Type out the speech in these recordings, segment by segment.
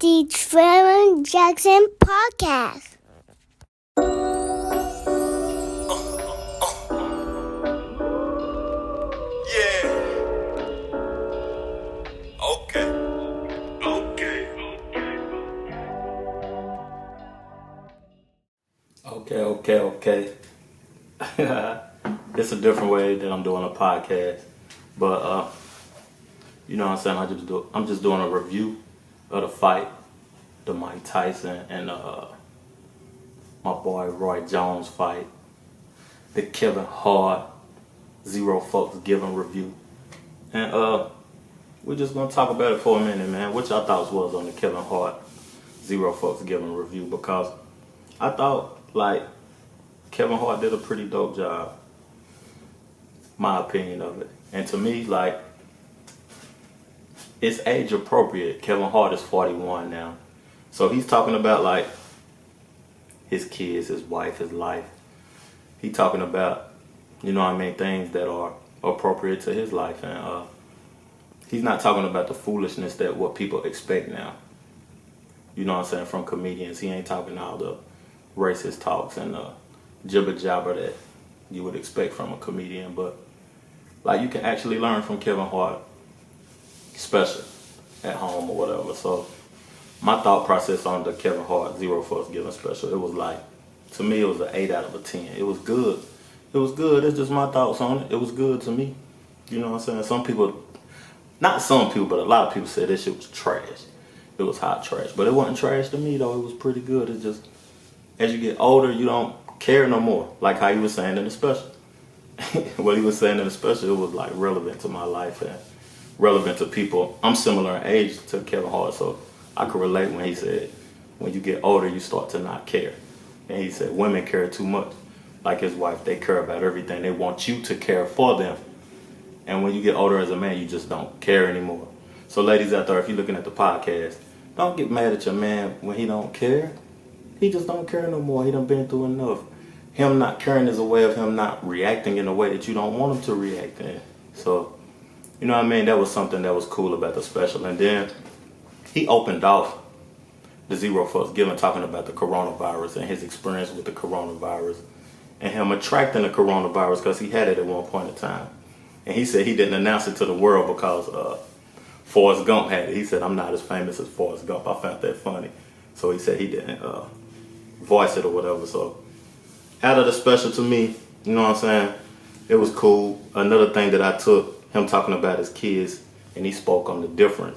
the Trevor Jackson Podcast. Yeah. Okay. It's a different way that I'm doing a podcast, but you know what I'm saying. I'm just doing a review of the fight, the Mike Tyson and my boy Roy Jones fight, the Kevin Hart Zero Fucks Given review, and we're just gonna talk about it for a minute, man. What y'all thoughts was on the Kevin Hart Zero Fucks Given review? Because I thought like Kevin Hart did a pretty dope job, my opinion of it. And to me, like, it's age appropriate. Kevin Hart is 41 now. So he's talking about like his kids, his wife, his life. He talking about, you know what I mean, things that are appropriate to his life. And he's not talking about the foolishness that what people expect now. You know what I'm saying, from comedians. He ain't talking all the racist talks and jibber jabber that you would expect from a comedian, but like you can actually learn from Kevin Hart, especially at home or whatever. So my thought process on the Kevin Hart Zero Fucks Given special, it was like, to me it was an 8 out of 10. It was good. It's just my thoughts on it. It was good to me. You know what I'm saying? Some people, not some people, but a lot of people said this shit was trash. It was hot trash, but it wasn't trash to me though. It was pretty good. It's just, as you get older, you don't care no more, like how he was saying in the special. What he was saying in the special, it was like relevant to my life and relevant to people. I'm similar in age to Kevin Hart, so I could relate when he said, when you get older, you start to not care. And he said, women care too much. Like his wife, they care about everything. They want you to care for them. And when you get older as a man, you just don't care anymore. So ladies out there, if you're looking at the podcast, don't get mad at your man when he don't care. He just don't care no more. He done been through enough. Him not caring is a way of him not reacting in a way that you don't want him to react in. So, you know what I mean? That was something that was cool about the special. And then he opened off the Zero Fucks Given talking about the coronavirus and his experience with the coronavirus and him attracting the coronavirus because he had it at one point in time. And he said he didn't announce it to the world because Forrest Gump had it. He said, I'm not as famous as Forrest Gump. I found that funny. So he said he didn't voice it or whatever. So out of the special, to me, you know what I'm saying, it was cool. Another thing that I took, him talking about his kids, and he spoke on the difference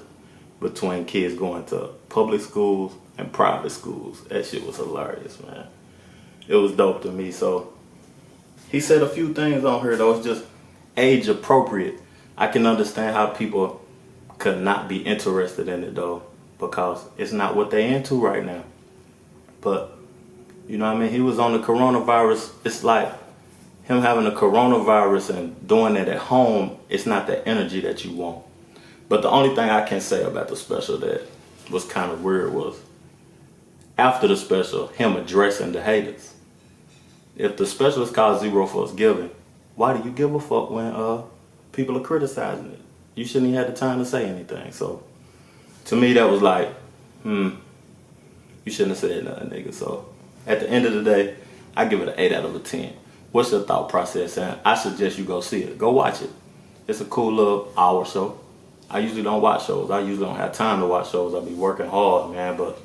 between kids going to public schools and private schools. That shit was hilarious, man. It was dope to me. So he said a few things on here that was just age appropriate. I can understand how people could not be interested in it though, because it's not what they into right now. But you know what I mean? He was on the coronavirus. It's like him having the coronavirus and doing it at home, it's not the energy that you want. But the only thing I can say about the special that was kind of weird was after the special, him addressing the haters. If the special is called Zero Fucks Given, why do you give a fuck when people are criticizing it? You shouldn't even have the time to say anything. So to me, that was like, you shouldn't have said nothing, nigga. So at the end of the day, I give it an 8 out of 10. What's your thought process? And I suggest you go see it. Go watch it. It's a cool little hour show. I usually don't watch shows. I usually don't have time to watch shows. I be working hard, man, but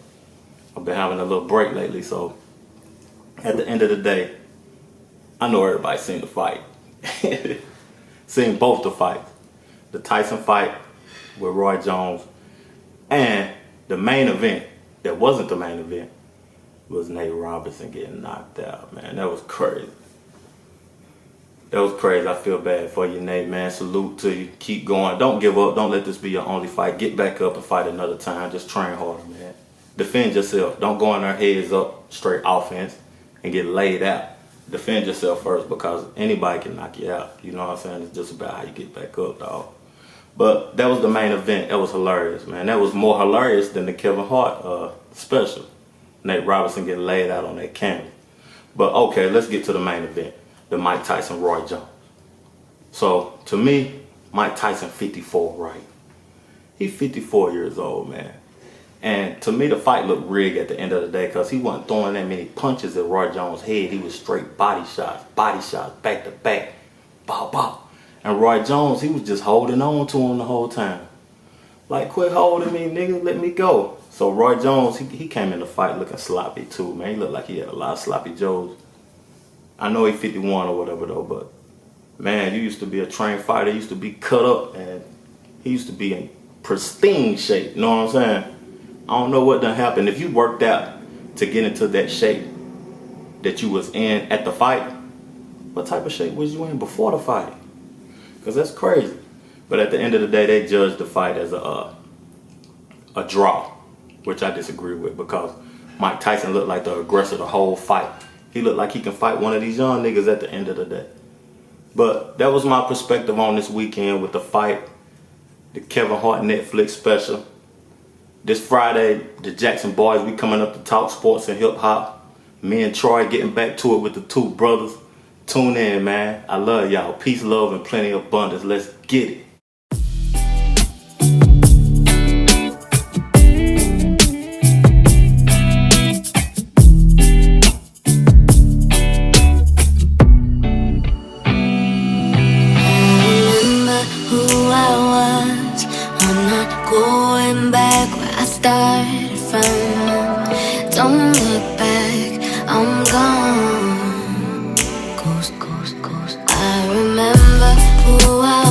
I've been having a little break lately. So at the end of the day, I know everybody's seen the fight. Seen both the fights. The Tyson fight with Roy Jones and the main event that wasn't the main event was Nate Robinson getting knocked out, man. That was crazy. I feel bad for you, Nate, man. Salute to you. Keep going. Don't give up. Don't let this be your only fight. Get back up and fight another time. Just train harder, man. Defend yourself. Don't go in there heads up, straight offense, and get laid out. Defend yourself first because anybody can knock you out. You know what I'm saying? It's just about how you get back up, dog. But that was the main event. That was hilarious, man. That was more hilarious than the Kevin Hart special. Nate Robinson getting laid out on that canvas. But okay, let's get to the main event. The Mike Tyson, Roy Jones. So to me, Mike Tyson 54, right? He's 54 years old, man. And to me, the fight looked rigged at the end of the day because he wasn't throwing that many punches at Roy Jones' head. He was straight body shots, back to back, bow, bow. And Roy Jones, he was just holding on to him the whole time. Like, quit holding me, nigga, let me go. So Roy Jones, he came in the fight looking sloppy too, man. He looked like he had a lot of sloppy joes. I know he 51 or whatever though, but man, you used to be a trained fighter. You used to be cut up, and he used to be in pristine shape. You know what I'm saying? I don't know what done happened. If you worked out to get into that shape that you was in at the fight, what type of shape was you in before the fight? Because that's crazy. But at the end of the day, they judged the fight as a draw, which I disagree with, because Mike Tyson looked like the aggressor the whole fight. He looked like he can fight one of these young niggas at the end of the day. But that was my perspective on this weekend with the fight, the Kevin Hart Netflix special. This Friday, the Jackson boys, we coming up to talk sports and hip hop. Me and Troy getting back to it with the two brothers. Tune in, man. I love y'all. Peace, love, and plenty of abundance. Let's get it. Going back where I started from. Don't look back, I'm gone. Ghost. I remember who I